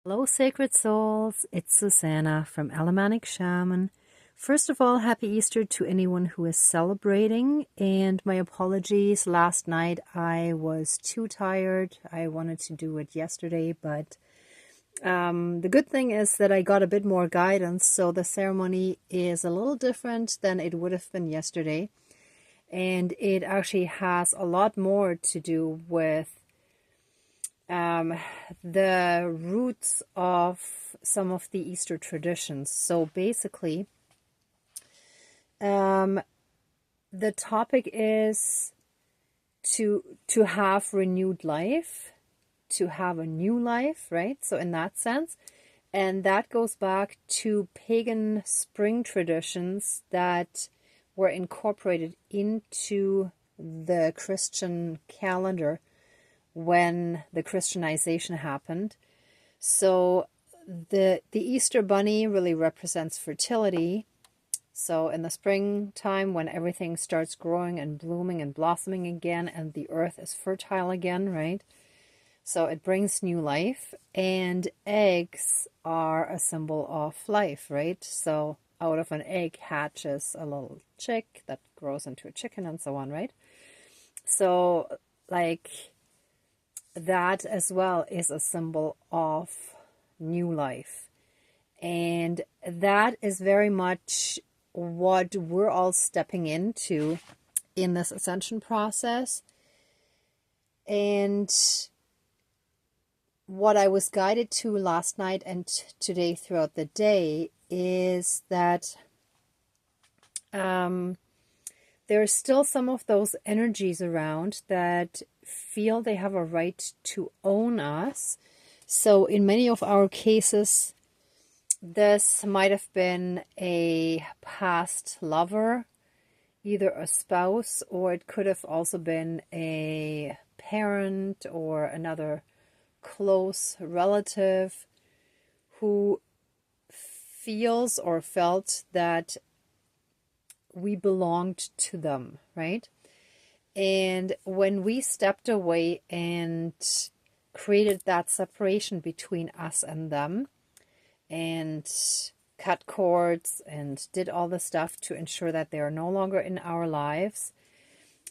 Hello, sacred souls. It's Susanna from Alamanic Shaman. First of all, happy Easter to anyone who is celebrating. And my apologies. Last night I was too tired. I wanted to do it yesterday, but the good thing is that I got a bit more guidance. So the ceremony is a little different than it would have been yesterday. And it actually has a lot more to do with the roots of some of the Easter traditions. So basically, the topic is to have renewed life, to have a new life, right? So in that sense, and that goes back to pagan spring traditions that were incorporated into the Christian calendar when the Christianization happened. So the Easter bunny really represents fertility. So in the springtime, when everything starts growing and blooming and blossoming again, and the earth is fertile again, right? So it brings new life, and eggs are a symbol of life, right? So out of an egg hatches a little chick that grows into a chicken and so on, right? So like that as well is a symbol of new life. And that is very much what we're all stepping into in this ascension process. And what I was guided to last night and today throughout the day is that there's still some of those energies around that feel they have a right to own us. So in many of our cases, this might have been a past lover, either a spouse, or it could have also been a parent or another close relative who feels or felt that we belonged to them, right? And when we stepped away and created that separation between us and them and cut cords and did all the stuff to ensure that they are no longer in our lives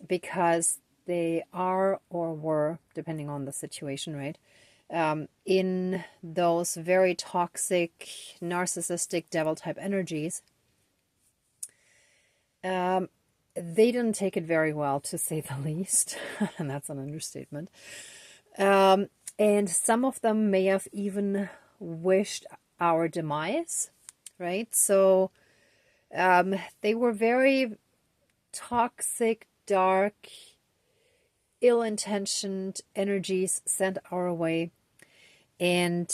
because they are or were, depending on the situation, right? In those very toxic, narcissistic, devil-type energies, they didn't take it very well, to say the least, and that's an understatement. And some of them may have even wished our demise, right? So they were very toxic, dark, ill-intentioned energies sent our way. And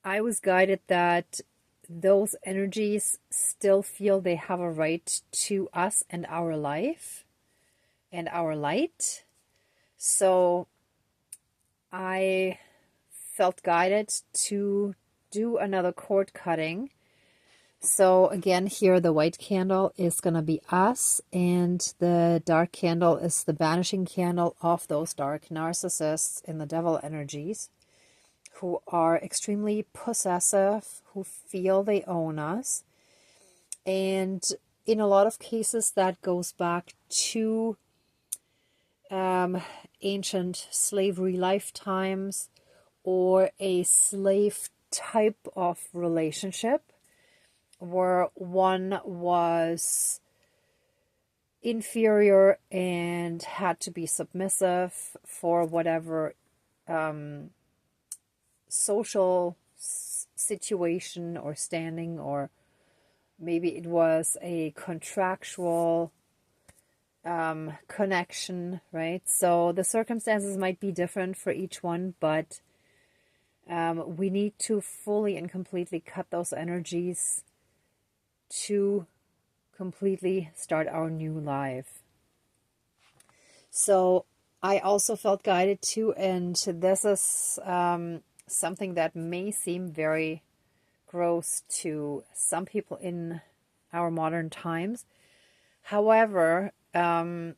I was guided that those energies still feel they have a right to us and our life and our light. So I felt guided to do another cord cutting. So again, here the white candle is going to be us, and the dark candle is the banishing candle of those dark narcissists in the devil energies who are extremely possessive, who feel they own us. And in a lot of cases, that goes back to ancient slavery lifetimes or a slave type of relationship where one was inferior and had to be submissive for whatever social situation or standing, or maybe it was a contractual connection, right? So the circumstances might be different for each one, but we need to fully and completely cut those energies to completely start our new life. So I also felt guided to, and this is something that may seem very gross to some people in our modern times. However, I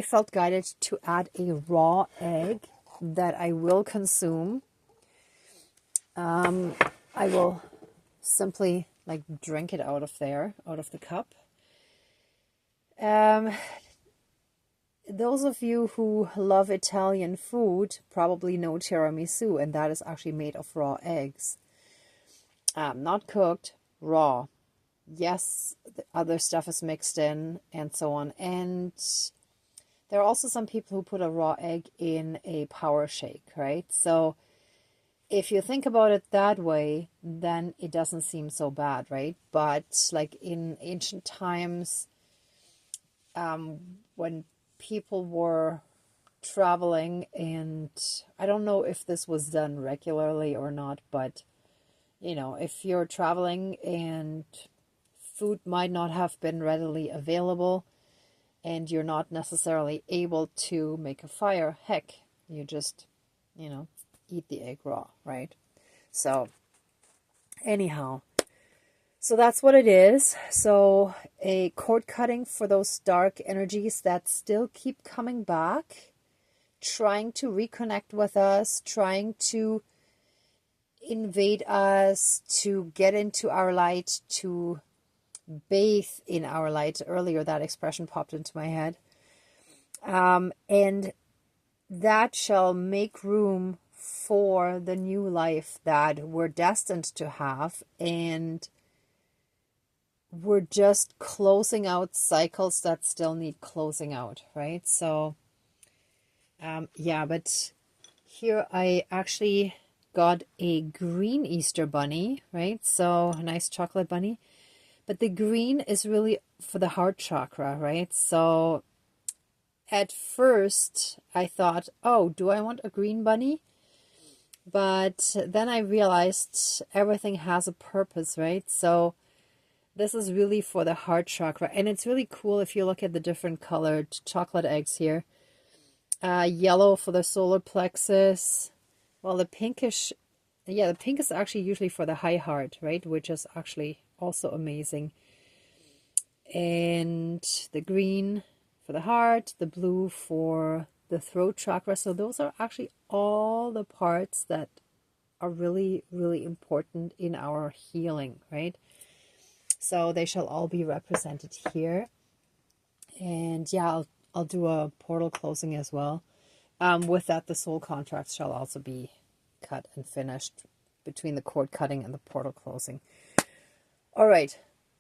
felt guided to add a raw egg that I will consume I will simply like drink it out of there, out of the cup. Those of you who love Italian food probably know tiramisu, and that is actually made of raw eggs. Not cooked, raw. Yes, the other stuff is mixed in and so on. And there are also some people who put a raw egg in a power shake, right? So if you think about it that way, then it doesn't seem so bad, right? But like in ancient times, when people were traveling, and I don't know if this was done regularly or not, but you know, if you're traveling and food might not have been readily available and you're not necessarily able to make a fire, heck, you just, you know, eat the egg raw, right? So anyhow, so that's what it is. So a cord cutting for those dark energies that still keep coming back, trying to reconnect with us, trying to invade us, to get into our light, to bathe in our light. Earlier, that expression popped into my head. And that shall make room for the new life that we're destined to have. And we're just closing out cycles that still need closing out, right? So, yeah, but here I actually got a green Easter bunny, right? So a nice chocolate bunny. But the green is really for the heart chakra, right? So at first I thought, oh, do I want a green bunny? But then I realized everything has a purpose, right? So this is really for the heart chakra. And it's really cool if you look at the different colored chocolate eggs here. Yellow for the solar plexus. Well, the pinkish, yeah, the pink is actually usually for the high heart, right? Which is actually also amazing. And the green for the heart, the blue for the throat chakra. So those are actually all the parts that are really, really important in our healing, right? So they shall all be represented here. And yeah, I'll do a portal closing as well. With that, the soul contracts shall also be cut and finished between the cord cutting and the portal closing. All right.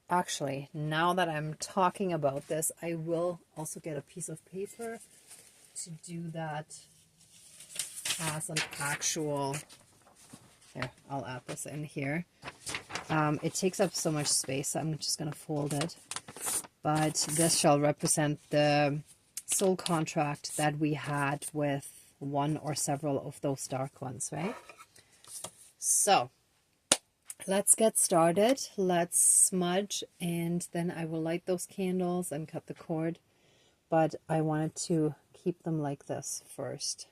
Actually, now that I'm talking about this, I will also get a piece of paper to do that as an actual... Here, I'll add this in here. It takes up so much space, so I'm just going to fold it. But this shall represent the soul contract that we had with one or several of those dark ones, right? So let's get started. Let's smudge, and then I will light those candles and cut the cord. But I wanted to keep them like this first.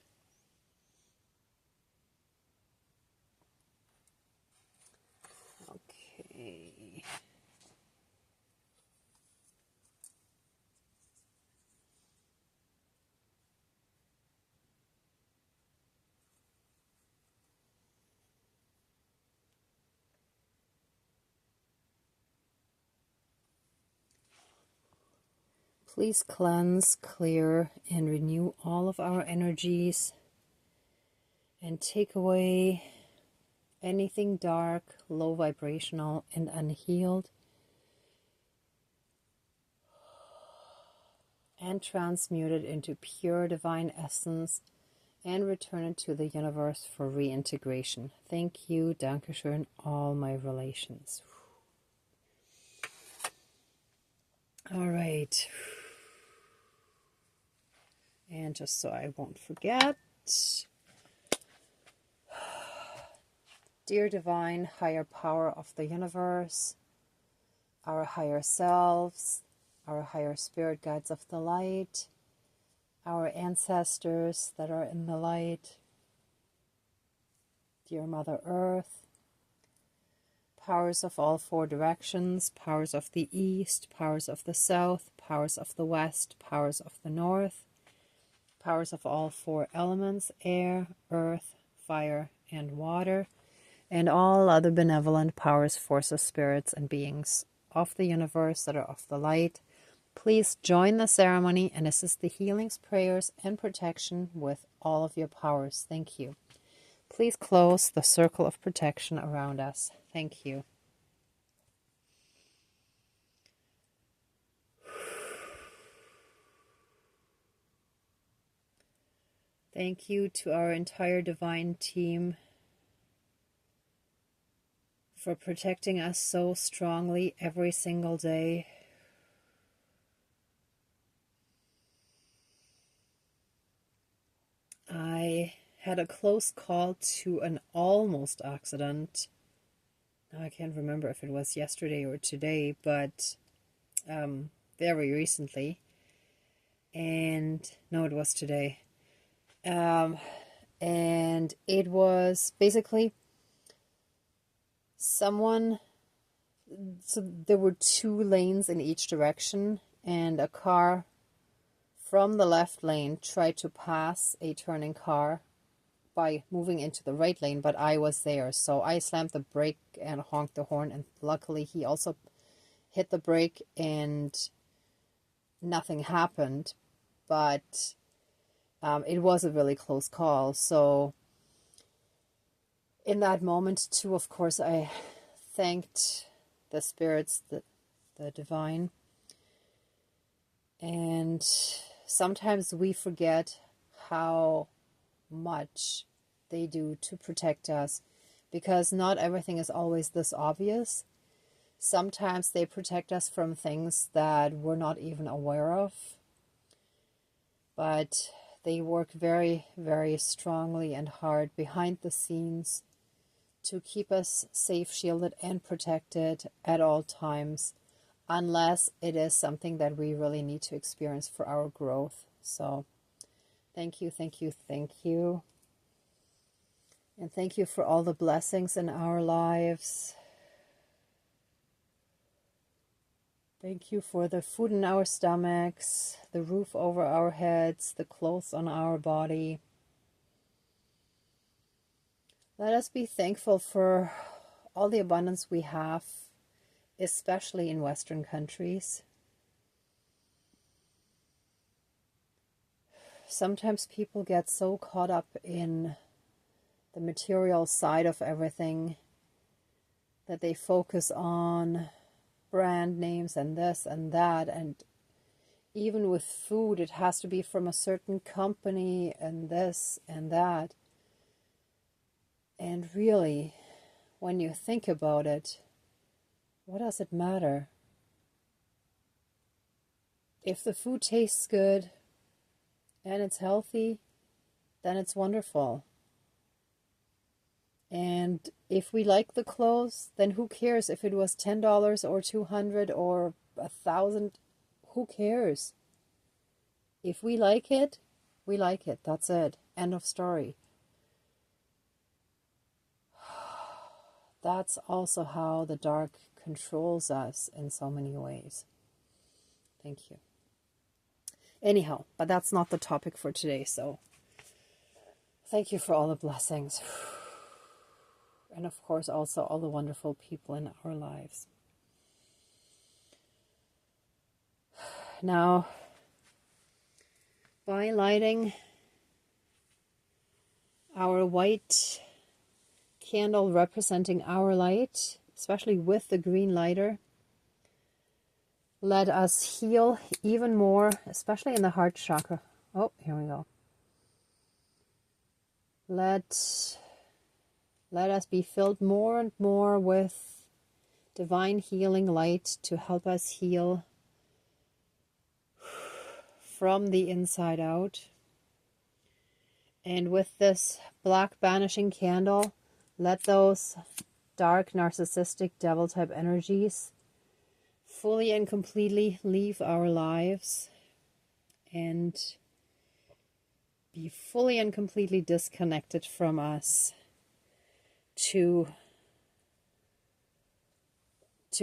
Okay. Please cleanse, clear, and renew all of our energies and take away anything dark, low vibrational, and unhealed, and transmute it into pure divine essence and return it to the universe for reintegration. Thank you, Dankeschön, all my relations. All right. And just so I won't forget, dear divine higher power of the universe, our higher selves, our higher spirit guides of the light, our ancestors that are in the light, dear Mother Earth, powers of all four directions, powers of the east, powers of the south, powers of the west, powers of the north, powers of all four elements, air, earth, fire, and water, and all other benevolent powers, forces, spirits, and beings of the universe that are of the light. Please join the ceremony and assist the healings, prayers, and protection with all of your powers. Thank you. Please close the circle of protection around us. Thank you. Thank you to our entire divine team for protecting us so strongly every single day. I had a close call to an almost accident. Now I can't remember if it was yesterday or today, but very recently. And no, it was today. And it was basically someone, so there were 2 lanes in each direction, and a car from the left lane tried to pass a turning car by moving into the right lane, but I was there, so I slammed the brake and honked the horn, and luckily he also hit the brake and nothing happened, but it was a really close call. So in that moment too, of course, I thanked the spirits, the divine. And sometimes we forget how much they do to protect us, because not everything is always this obvious. Sometimes they protect us from things that we're not even aware of, but they work very, very strongly and hard behind the scenes to keep us safe, shielded, and protected at all times, unless it is something that we really need to experience for our growth. So thank you, thank you, thank you. And thank you for all the blessings in our lives. Thank you for the food in our stomachs, the roof over our heads, the clothes on our body. Let us be thankful for all the abundance we have, especially in Western countries. Sometimes people get so caught up in the material side of everything that they focus on brand names and this and that, and even with food it has to be from a certain company and this and that. And really, when you think about it, what does it matter? If the food tastes good and it's healthy, then it's wonderful. And if we like the clothes, then who cares if it was $10 or $200 or $1,000? Who cares? If we like it, we like it. That's it. End of story. That's also how the dark controls us in so many ways. Thank you. Anyhow, but that's not the topic for today, so thank you for all the blessings. And of course, also all the wonderful people in our lives. Now, by lighting our white candle representing our light, especially with the green lighter, let us heal even more, especially in the heart chakra. Oh, here we go. Let us be filled more and more with divine healing light to help us heal from the inside out. And with this black banishing candle, let those dark, narcissistic, devil-type energies fully and completely leave our lives and be fully and completely disconnected from us, to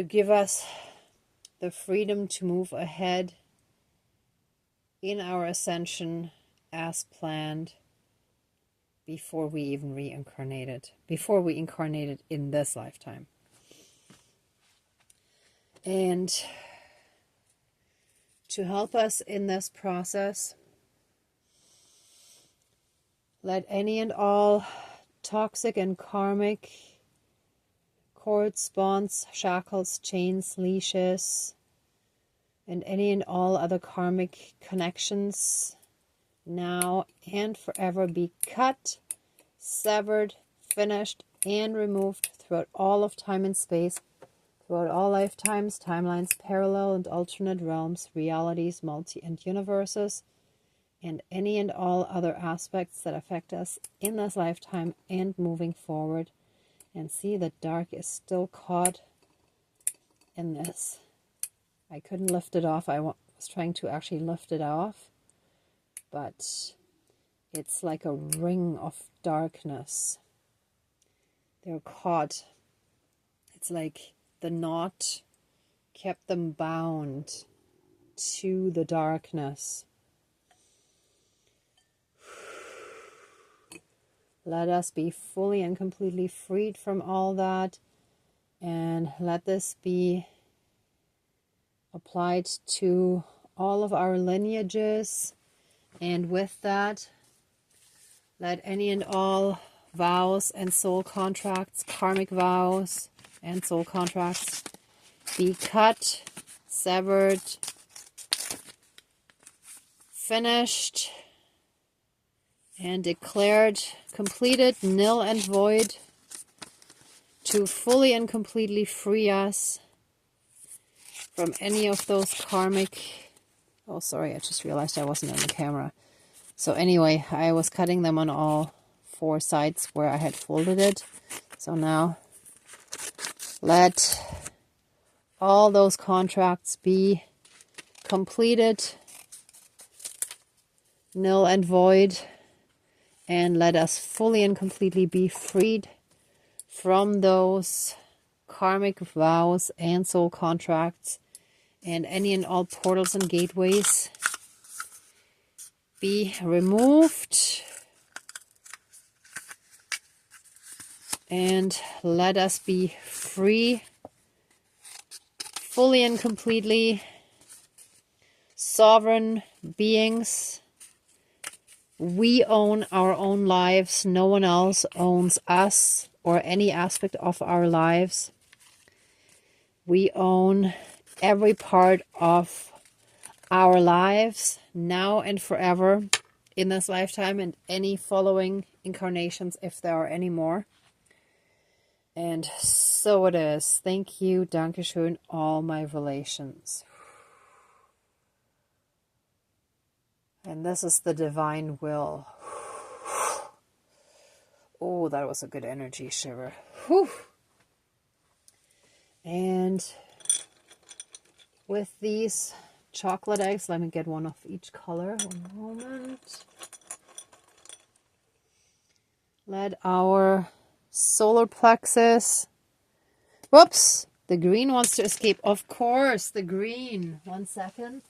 give us the freedom to move ahead in our ascension as planned, before we even reincarnated, before we incarnated in this lifetime. And to help us in this process, let any and all toxic and karmic cords, bonds, shackles, chains, leashes, and any and all other karmic connections now and forever be cut, severed, finished, and removed throughout all of time and space, throughout all lifetimes, timelines, parallel and alternate realms, realities, multi and universes, and any and all other aspects that affect us in this lifetime and moving forward. And see, the dark is still caught in this. I couldn't lift it off. I was trying to actually lift it off, but it's like a ring of darkness. They're caught. It's like the knot kept them bound to the darkness. Let us be fully and completely freed from all that, and let this be applied to all of our lineages. And with that, let any and all vows and soul contracts, karmic vows and soul contracts, be cut, severed, finished, and declared completed, nil and void, to fully and completely free us from any of those karmic... Oh, sorry, I just realized I wasn't in the camera. So anyway, I was cutting them on all 4 sides where I had folded it. So now let all those contracts be completed, nil and void, and let us fully and completely be freed from those karmic vows and soul contracts, and any and all portals and gateways be removed, and let us be free, fully and completely sovereign beings. We own our own lives. No one else owns us or any aspect of our lives. We own every part of our lives now and forever, in this lifetime and any following incarnations, if there are any more. And so it is. Thank you, Dankeschön, all my relations. And this is the divine will. Oh, that was a good energy shiver. Whew. And with these chocolate eggs, let me get one of each color. One moment. Let our solar plexus... Whoops! The green wants to escape. Of course, the green. 1 second.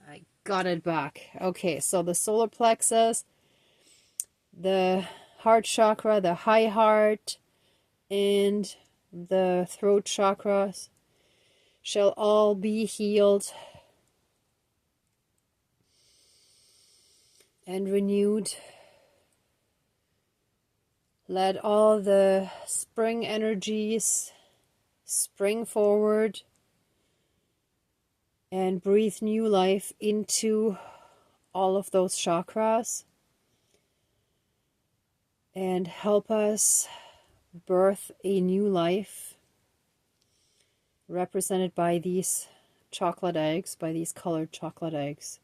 I got it back. Okay, so the solar plexus, the heart chakra, the high heart, and the throat chakras shall all be healed and renewed. Let all the spring energies spring forward and breathe new life into all of those chakras and help us birth a new life represented by these chocolate eggs, by these colored chocolate eggs.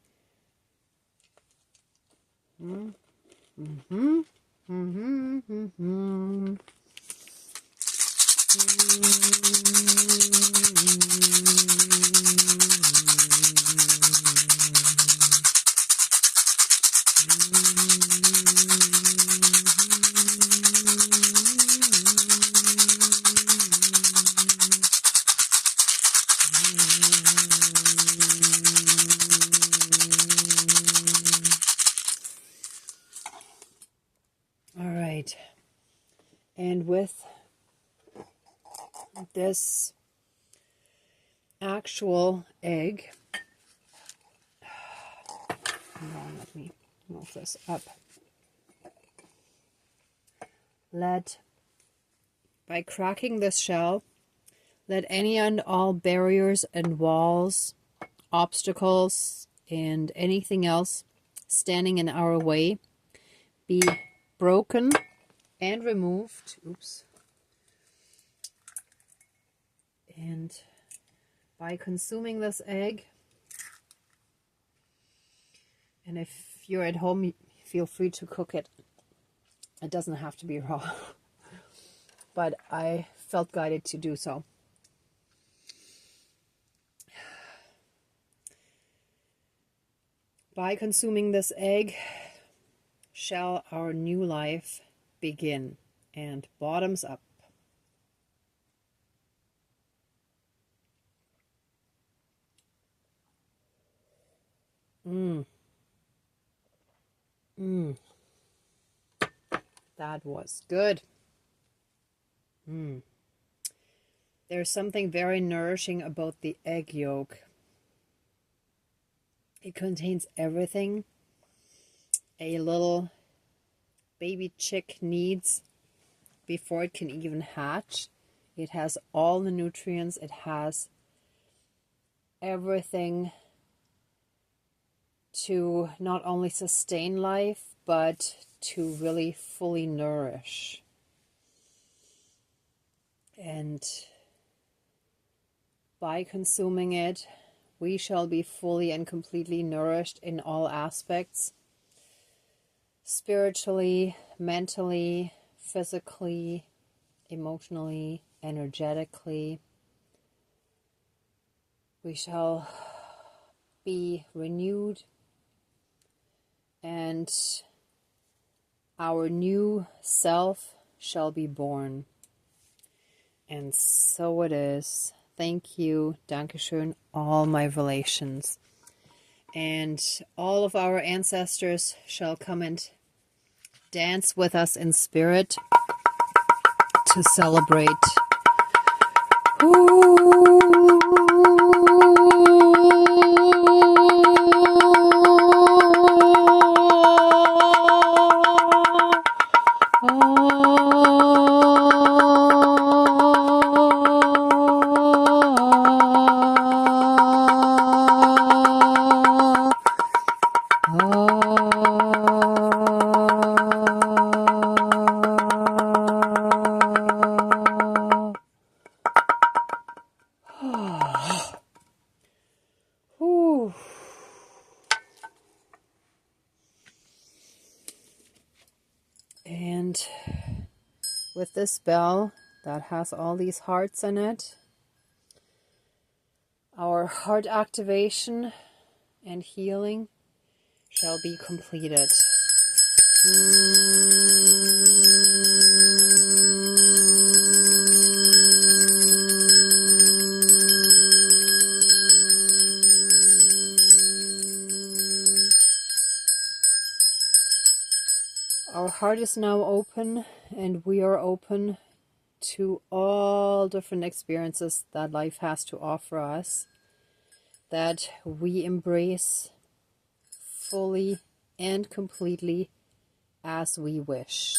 right. And with this actual egg, hold on, let me move this up. By cracking this shell, let any and all barriers and walls, obstacles, and anything else standing in our way be broken and removed. Oops. And by consuming this egg, and if you're at home, feel free to cook it. It doesn't have to be raw, but I felt guided to do so. By consuming this egg, shall our new life begin, and bottoms up. That was good. There's something very nourishing about the egg yolk. It contains everything a little baby chick needs before it can even hatch. It has all the nutrients. It has everything to not only sustain life, but to really fully nourish. And by consuming it, we shall be fully and completely nourished in all aspects. Spiritually, mentally, physically, emotionally, energetically. We shall be renewed, and our new self shall be born. And so it is. Thank you, Dankeschön, all my relations. And all of our ancestors shall come and dance with us in spirit to celebrate. And with this bell that has all these hearts in it, our heart activation and healing shall be completed. Our heart is now open, and we are open to all different experiences that life has to offer us, that we embrace fully and completely as we wish.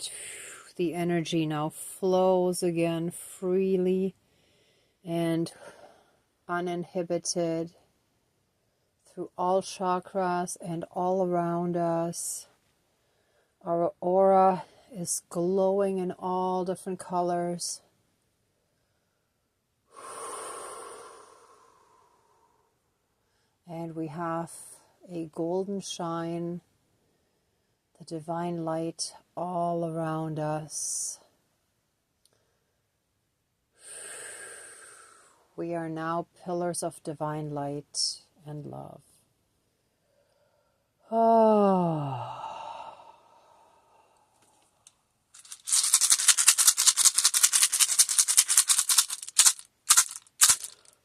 right. The energy now flows again freely and uninhibited through all chakras and all around us. Our aura is glowing in all different colors. And we have a golden shine, the divine light all around us. We are now pillars of divine light and love. Oh.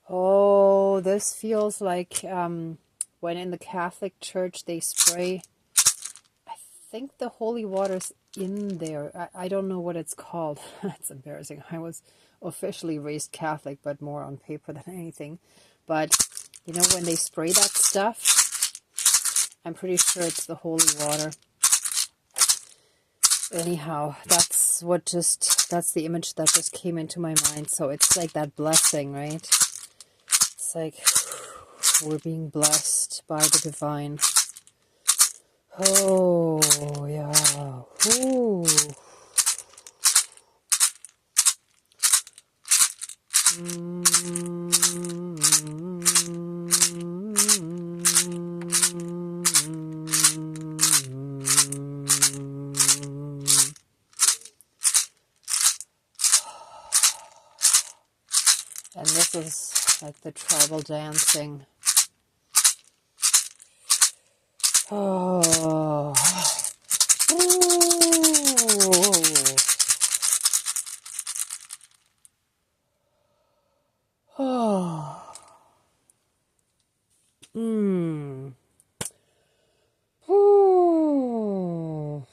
Oh, this feels like when in the Catholic Church they spray, I think the holy water's in there. I don't know what it's called. That's embarrassing. I was officially raised Catholic, but more on paper than anything. But, you know, when they spray that stuff, I'm pretty sure it's the holy water. Anyhow, that's the image that just came into my mind. So it's like that blessing, right? It's like we're being blessed by the divine. Oh, yeah. Ooh. And this is like the tribal dancing. Oh. Oh. Ooh.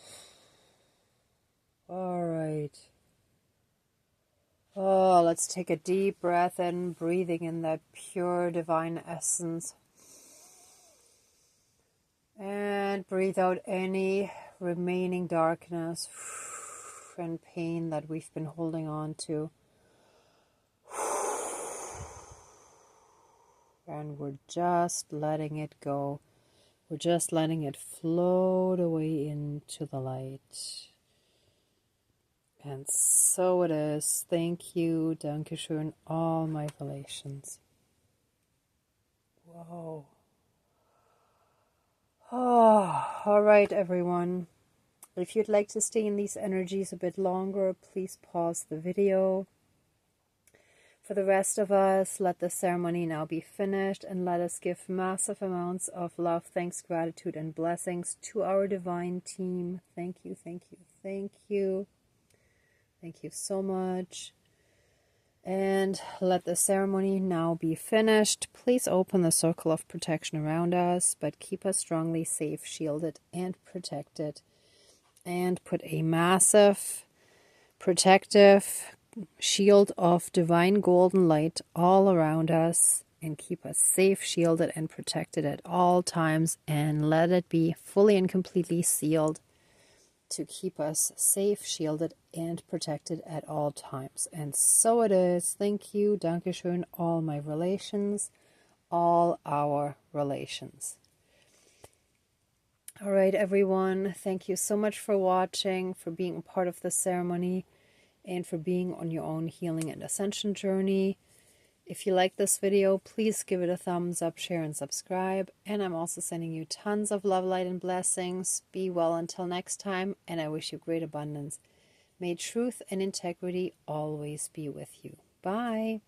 All right. Oh, let's take a deep breath in, breathing in that pure divine essence. And breathe out any remaining darkness and pain that we've been holding on to. And we're just letting it go. We're just letting it float away into the light. And so it is. Thank you, Dankeschön, all my relations. Whoa. Oh, all right, everyone. If you'd like to stay in these energies a bit longer, please pause the video. For the rest of us, let the ceremony now be finished, and let us give massive amounts of love, thanks, gratitude, and blessings to our divine team. Thank you, thank you, thank you. Thank you so much. And let the ceremony now be finished. Please open the circle of protection around us, but keep us strongly safe, shielded, and protected. And put a massive protective shield of divine golden light all around us, and keep us safe, shielded, and protected at all times. And let it be fully and completely sealed to keep us safe, shielded, and protected at all times. And so it is. Thank you, Dankeschön, all my relations, all our relations. All right, everyone. Thank you so much for watching, for being a part of the ceremony, and for being on your own healing and ascension journey. If you like this video, please give it a thumbs up, share, and subscribe. And I'm also sending you tons of love, light, and blessings. Be well until next time, and I wish you great abundance. May truth and integrity always be with you. Bye.